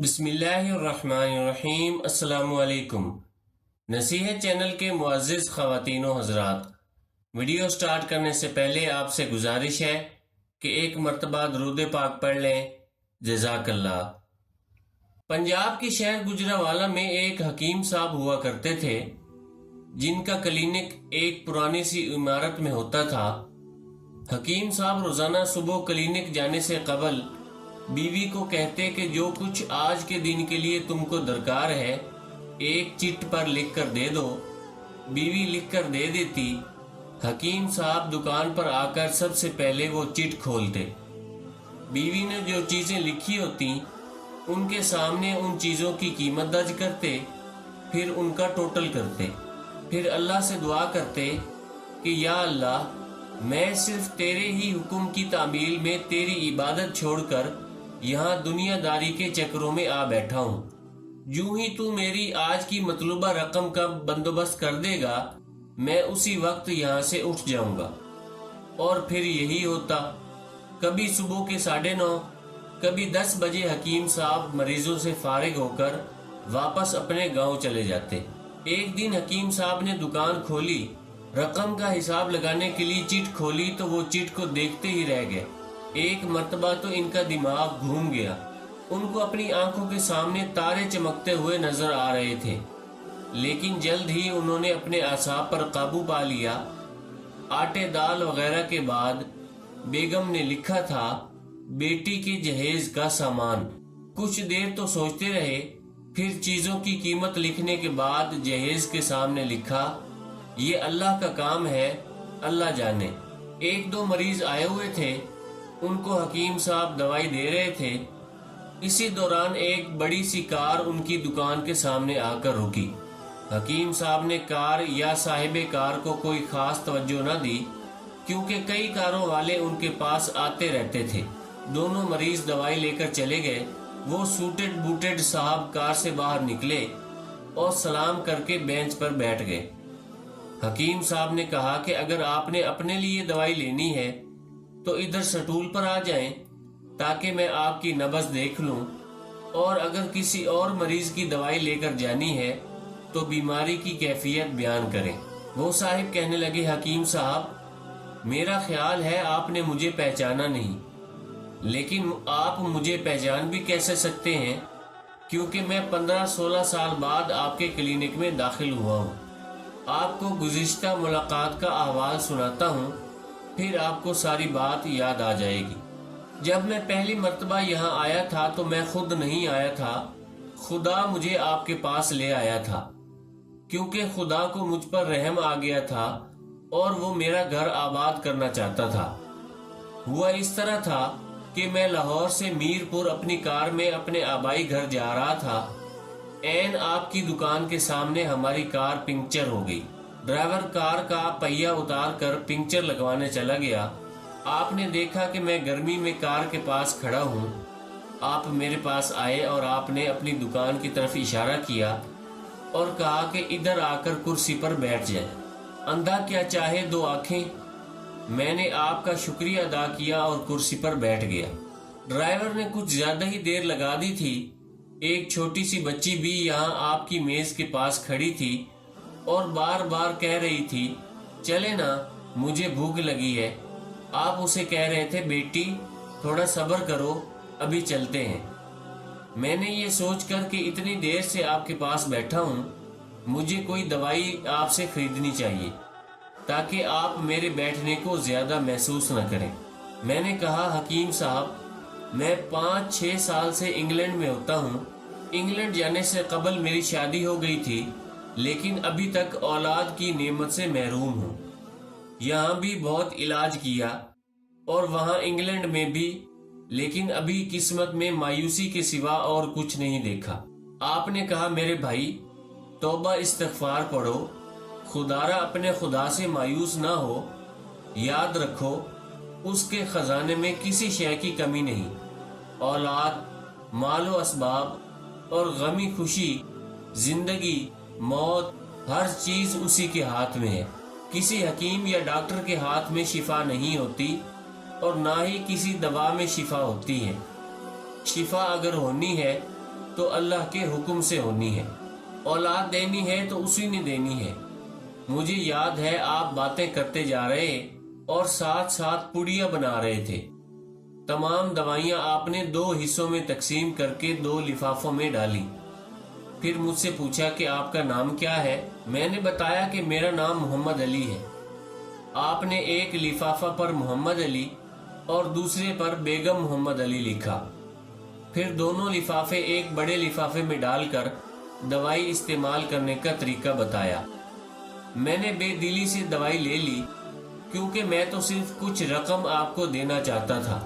بسم اللہ الرحمن الرحیم۔ السلام علیکم۔ نصیحت چینل کے معزز خواتین و حضرات، ویڈیو سٹارٹ کرنے سے پہلے آپ سے گزارش ہے کہ ایک مرتبہ درود پاک پڑھ لیں۔ جزاک اللہ۔ پنجاب کی شہر گجرانوالہ میں ایک حکیم صاحب ہوا کرتے تھے جن کا کلینک ایک پرانی سی عمارت میں ہوتا تھا۔ حکیم صاحب روزانہ صبح کلینک جانے سے قبل بیوی کو کہتے کہ جو کچھ آج کے دن کے لیے تم کو درکار ہے ایک چٹ پر لکھ کر دے دو۔ بیوی لکھ کر دے دیتی۔ حکیم صاحب دکان پر آ کر سب سے پہلے وہ چٹ کھولتے۔ بیوی نے جو چیزیں لکھی ہوتی ان کے سامنے ان چیزوں کی قیمت درج کرتے، پھر ان کا ٹوٹل کرتے، پھر اللہ سے دعا کرتے کہ یا اللہ، میں صرف تیرے ہی حکم کی تعمیل میں تیری عبادت چھوڑ کر یہاں دنیا داری کے چکروں میں آ بیٹھا ہوں۔ جو ہی تو میری آج کی مطلوبہ رقم کا بندوبست کر دے گا میں اسی وقت یہاں سے اٹھ جاؤں گا۔ اور پھر یہی ہوتا۔ کبھی صبح کے 9:30، کبھی 10 بجے حکیم صاحب مریضوں سے فارغ ہو کر واپس اپنے گاؤں چلے جاتے۔ ایک دن حکیم صاحب نے دکان کھولی، رقم کا حساب لگانے کے لیے چٹ کھولی تو وہ چٹ کو دیکھتے ہی رہ گئے۔ ایک مرتبہ تو ان کا دماغ گھوم گیا۔ ان کو اپنی آنکھوں کے سامنے تارے چمکتے ہوئے نظر آ رہے تھے، لیکن جلد ہی انہوں نے اپنے اعصاب پر قابو پا لیا۔ آٹے دال وغیرہ کے بعد بیگم نے لکھا تھا بیٹی کے جہیز کا سامان۔ کچھ دیر تو سوچتے رہے، پھر چیزوں کی قیمت لکھنے کے بعد جہیز کے سامنے لکھا یہ اللہ کا کام ہے، اللہ جانے۔ 1-2 مریض آئے ہوئے تھے، ان کو حکیم صاحب دوائی دے رہے تھے۔ اسی دوران ایک بڑی سی کار ان کی دکان کے سامنے آ کر رکی۔ حکیم صاحب نے کار یا صاحب کار کو کوئی خاص توجہ نہ دی، کیونکہ کئی کاروں والے ان کے پاس آتے رہتے تھے۔ دونوں مریض دوائی لے کر چلے گئے۔ وہ سوٹڈ بوٹڈ صاحب کار سے باہر نکلے اور سلام کر کے بینچ پر بیٹھ گئے۔ حکیم صاحب نے کہا کہ اگر آپ نے اپنے لیے دوائی لینی ہے تو ادھر سٹول پر آ جائیں تاکہ میں آپ کی نبض دیکھ لوں، اور اگر کسی اور مریض کی دوائی لے کر جانی ہے تو بیماری کی کیفیت بیان کریں۔ وہ صاحب کہنے لگے حکیم صاحب، میرا خیال ہے آپ نے مجھے پہچانا نہیں، لیکن آپ مجھے پہچان بھی کیسے سکتے ہیں کیونکہ میں 15-16 سال بعد آپ کے کلینک میں داخل ہوا ہوں۔ آپ کو گزشتہ ملاقات کا احوال سناتا ہوں، پھر آپ کو ساری بات یاد آ جائے گی۔ جب میں پہلی مرتبہ یہاں آیا تھا تو میں خود نہیں آیا تھا، خدا مجھے آپ کے پاس لے آیا تھا، کیونکہ خدا کو مجھ پر رحم آ گیا تھا اور وہ میرا گھر آباد کرنا چاہتا تھا۔ ہوا اس طرح تھا کہ میں لاہور سے میر پور اپنی کار میں اپنے آبائی گھر جا رہا تھا۔ عین آپ کی دکان کے سامنے ہماری کار پنکچر ہو گئی۔ ڈرائیور کار کا پہیہ اتار کر پنکچر لگوانے چلا گیا۔ آپ نے دیکھا کہ میں گرمی میں کار کے پاس کھڑا ہوں۔ آپ میرے پاس آئے اور آپ نے اپنی دکان کی طرف اشارہ کیا اور کہا کہ ادھر آ کر کرسی پر بیٹھ جائے۔ اندھا کیا چاہے 2 آنکھیں۔ میں نے آپ کا شکریہ ادا کیا اور کرسی پر بیٹھ گیا۔ ڈرائیور نے کچھ زیادہ ہی دیر لگا دی تھی۔ ایک چھوٹی سی بچی بھی یہاں آپ کی میز کے پاس کھڑی تھی اور بار بار کہہ رہی تھی چلے نا، مجھے بھوک لگی ہے۔ آپ اسے کہہ رہے تھے بیٹی تھوڑا صبر کرو، ابھی چلتے ہیں۔ میں نے یہ سوچ کر کہ اتنی دیر سے آپ کے پاس بیٹھا ہوں، مجھے کوئی دوائی آپ سے خریدنی چاہیے تاکہ آپ میرے بیٹھنے کو زیادہ محسوس نہ کریں۔ میں نے کہا حکیم صاحب، میں 5-6 سال سے انگلینڈ میں ہوتا ہوں۔ انگلینڈ جانے سے قبل میری شادی ہو گئی تھی، لیکن ابھی تک اولاد کی نعمت سے محروم ہوں۔ یہاں بھی بہت علاج کیا اور وہاں انگلینڈ میں بھی، لیکن ابھی قسمت میں مایوسی کے سوا اور کچھ نہیں دیکھا۔ آپ نے کہا میرے بھائی، توبہ استغفار پڑھو، خدارا اپنے خدا سے مایوس نہ ہو، یاد رکھو اس کے خزانے میں کسی شے کی کمی نہیں۔ اولاد، مال و اسباب اور غمی خوشی، زندگی، موت، ہر چیز اسی کے ہاتھ میں ہے۔ کسی حکیم یا ڈاکٹر کے ہاتھ میں شفا نہیں ہوتی اور نہ ہی کسی دوا میں شفا ہوتی ہے۔ شفا اگر ہونی ہے تو اللہ کے حکم سے ہونی ہے، اولاد دینی ہے تو اسی نے دینی ہے۔ مجھے یاد ہے آپ باتیں کرتے جا رہے اور ساتھ ساتھ پڑیاں بنا رہے تھے۔ تمام دوائیاں آپ نے 2 حصوں میں تقسیم کر کے 2 لفافوں میں ڈالی۔ پھر مجھ سے پوچھا کہ آپ کا نام کیا ہے؟ میں نے بتایا کہ میرا نام محمد علی ہے۔ آپ نے ایک لفافہ پر محمد علی اور دوسرے پر بیگم محمد علی لکھا۔ پھر دونوں لفافے ایک بڑے لفافے میں ڈال کر دوائی استعمال کرنے کا طریقہ بتایا۔ میں نے بے دلی سے دوائی لے لی کیونکہ میں تو صرف کچھ رقم آپ کو دینا چاہتا تھا،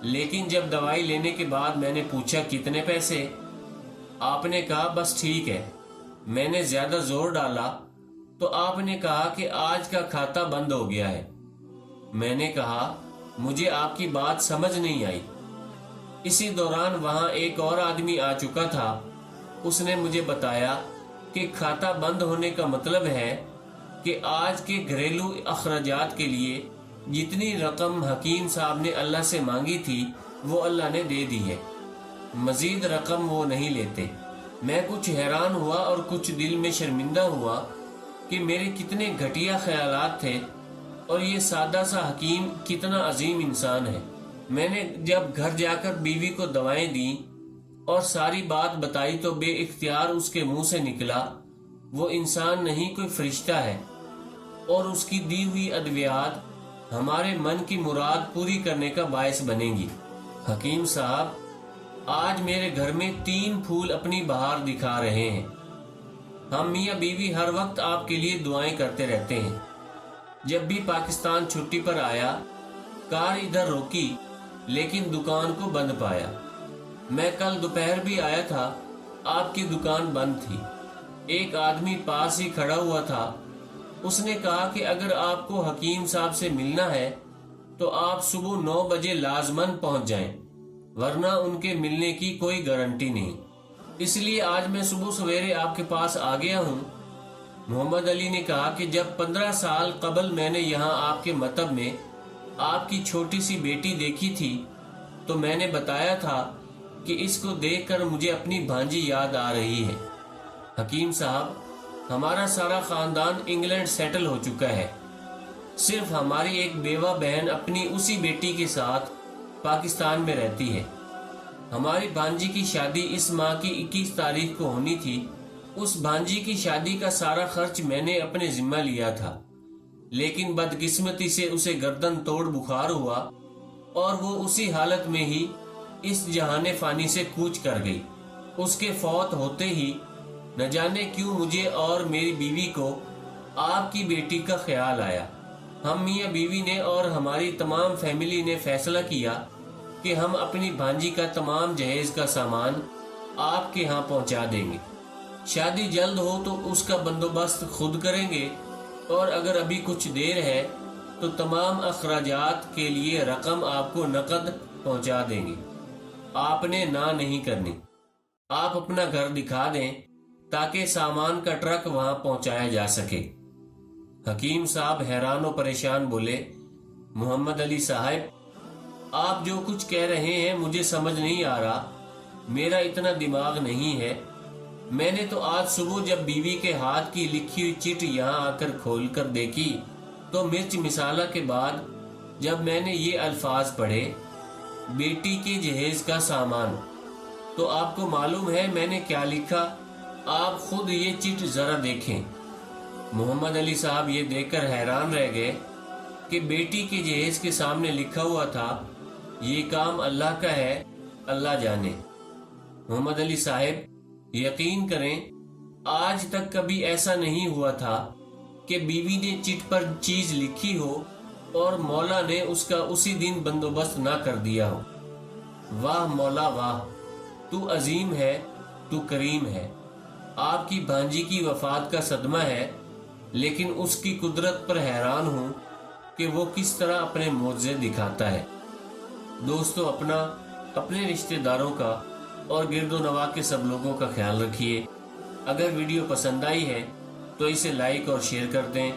لیکن جب دوائی لینے کے بعد میں نے پوچھا کتنے پیسے، آپ نے کہا بس ٹھیک ہے۔ میں نے زیادہ زور ڈالا تو آپ نے کہا کہ آج کا کھاتا بند ہو گیا ہے۔ میں نے کہا مجھے آپ کی بات سمجھ نہیں آئی۔ اسی دوران وہاں ایک اور آدمی آ چکا تھا۔ اس نے مجھے بتایا کہ کھاتا بند ہونے کا مطلب ہے کہ آج کے گھریلو اخراجات کے لیے جتنی رقم حکیم صاحب نے اللہ سے مانگی تھی وہ اللہ نے دے دی ہے، مزید رقم وہ نہیں لیتے۔ میں کچھ حیران ہوا اور کچھ دل میں شرمندہ ہوا کہ میرے کتنے گھٹیا خیالات تھے اور یہ سادہ سا حکیم کتنا عظیم انسان ہے۔ میں نے جب گھر جا کر بیوی کو دوائیں دیں اور ساری بات بتائی تو بے اختیار اس کے منہ سے نکلا وہ انسان نہیں کوئی فرشتہ ہے، اور اس کی دی ہوئی ادویات ہمارے من کی مراد پوری کرنے کا باعث بنے گی۔ حکیم صاحب، آج میرے گھر میں 3 پھول اپنی بہار دکھا رہے ہیں۔ ہم میاں بیوی ہر وقت آپ کے لیے دعائیں کرتے رہتے ہیں۔ جب بھی پاکستان چھٹی پر آیا، کار ادھر روکی لیکن دکان کو بند پایا۔ میں کل دوپہر بھی آیا تھا، آپ کی دکان بند تھی۔ ایک آدمی پاس ہی کھڑا ہوا تھا۔ اس نے کہا کہ اگر آپ کو حکیم صاحب سے ملنا ہے تو آپ صبح 9 بجے لازماً پہنچ جائیں، ورنہ ان کے ملنے کی کوئی گارنٹی نہیں۔ اس لیے آج میں صبح سویرے آپ کے پاس آ گیا ہوں۔ محمد علی نے کہا کہ جب 15 سال قبل میں نے یہاں آپ کے مکتب میں آپ کی چھوٹی سی بیٹی دیکھی تھی تو میں نے بتایا تھا کہ اس کو دیکھ کر مجھے اپنی بھانجی یاد آ رہی ہے۔ حکیم صاحب، ہمارا سارا خاندان انگلینڈ سیٹل ہو چکا ہے، صرف ہماری ایک بیوہ بہن اپنی اسی بیٹی کے ساتھ پاکستان میں رہتی ہے۔ ہماری بھانجی کی شادی اس ماہ کی 21 تاریخ کو ہونی تھی۔ اس بھانجی کی شادی کا سارا خرچ میں نے اپنے ذمہ لیا تھا، لیکن بدقسمتی سے اسے گردن توڑ بخار ہوا اور وہ اسی حالت میں ہی اس جہان فانی سے کوچ کر گئی۔ اس کے فوت ہوتے ہی نہ جانے کیوں مجھے اور میری بیوی کو آپ کی بیٹی کا خیال آیا۔ ہم میاں بیوی نے اور ہماری تمام فیملی نے فیصلہ کیا کہ ہم اپنی بھانجی کا تمام جہیز کا سامان آپ کے ہاں پہنچا دیں گے۔ شادی جلد ہو تو اس کا بندوبست خود کریں گے، اور اگر ابھی کچھ دیر ہے تو تمام اخراجات کے لیے رقم آپ کو نقد پہنچا دیں گے۔ آپ نے نہ نہیں کرنی۔ آپ اپنا گھر دکھا دیں تاکہ سامان کا ٹرک وہاں پہنچایا جا سکے۔ حکیم صاحب حیران و پریشان بولے، محمد علی صاحب، آپ جو کچھ کہہ رہے ہیں مجھے سمجھ نہیں آ رہا، میرا اتنا دماغ نہیں ہے۔ میں نے تو آج صبح جب بیوی کے ہاتھ کی لکھی ہوئی چٹ یہاں آ کر کھول کر دیکھی تو مرچ مسالہ کے بعد جب میں نے یہ الفاظ پڑھے، بیٹی کے جہیز کا سامان، تو آپ کو معلوم ہے میں نے کیا لکھا؟ آپ خود یہ چٹ ذرا دیکھیں۔ محمد علی صاحب یہ دیکھ کر حیران رہ گئے کہ بیٹی کے جہیز کے سامنے لکھا ہوا تھا، یہ کام اللہ کا ہے، اللہ جانے۔ محمد علی صاحب، یقین کریں آج تک کبھی ایسا نہیں ہوا تھا کہ بیوی نے چٹ پر چیز لکھی ہو اور مولا نے اس کا اسی دن بندوبست نہ کر دیا ہو۔ واہ مولا واہ، تو عظیم ہے، تو کریم ہے۔ آپ کی بھانجی کی وفات کا صدمہ ہے، لیکن اس کی قدرت پر حیران ہوں کہ وہ کس طرح اپنے معجزے دکھاتا ہے۔ دوستو، اپنے رشتہ داروں کا اور گرد و نواح کے سب لوگوں کا خیال رکھیے۔ اگر ویڈیو پسند آئی ہے تو اسے لائک اور شیئر کر دیں۔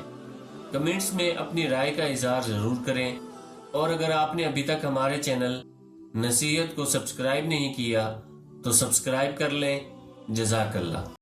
کمنٹس میں اپنی رائے کا اظہار ضرور کریں، اور اگر آپ نے ابھی تک ہمارے چینل نصیحت کو سبسکرائب نہیں کیا تو سبسکرائب کر لیں۔ جزاک اللہ۔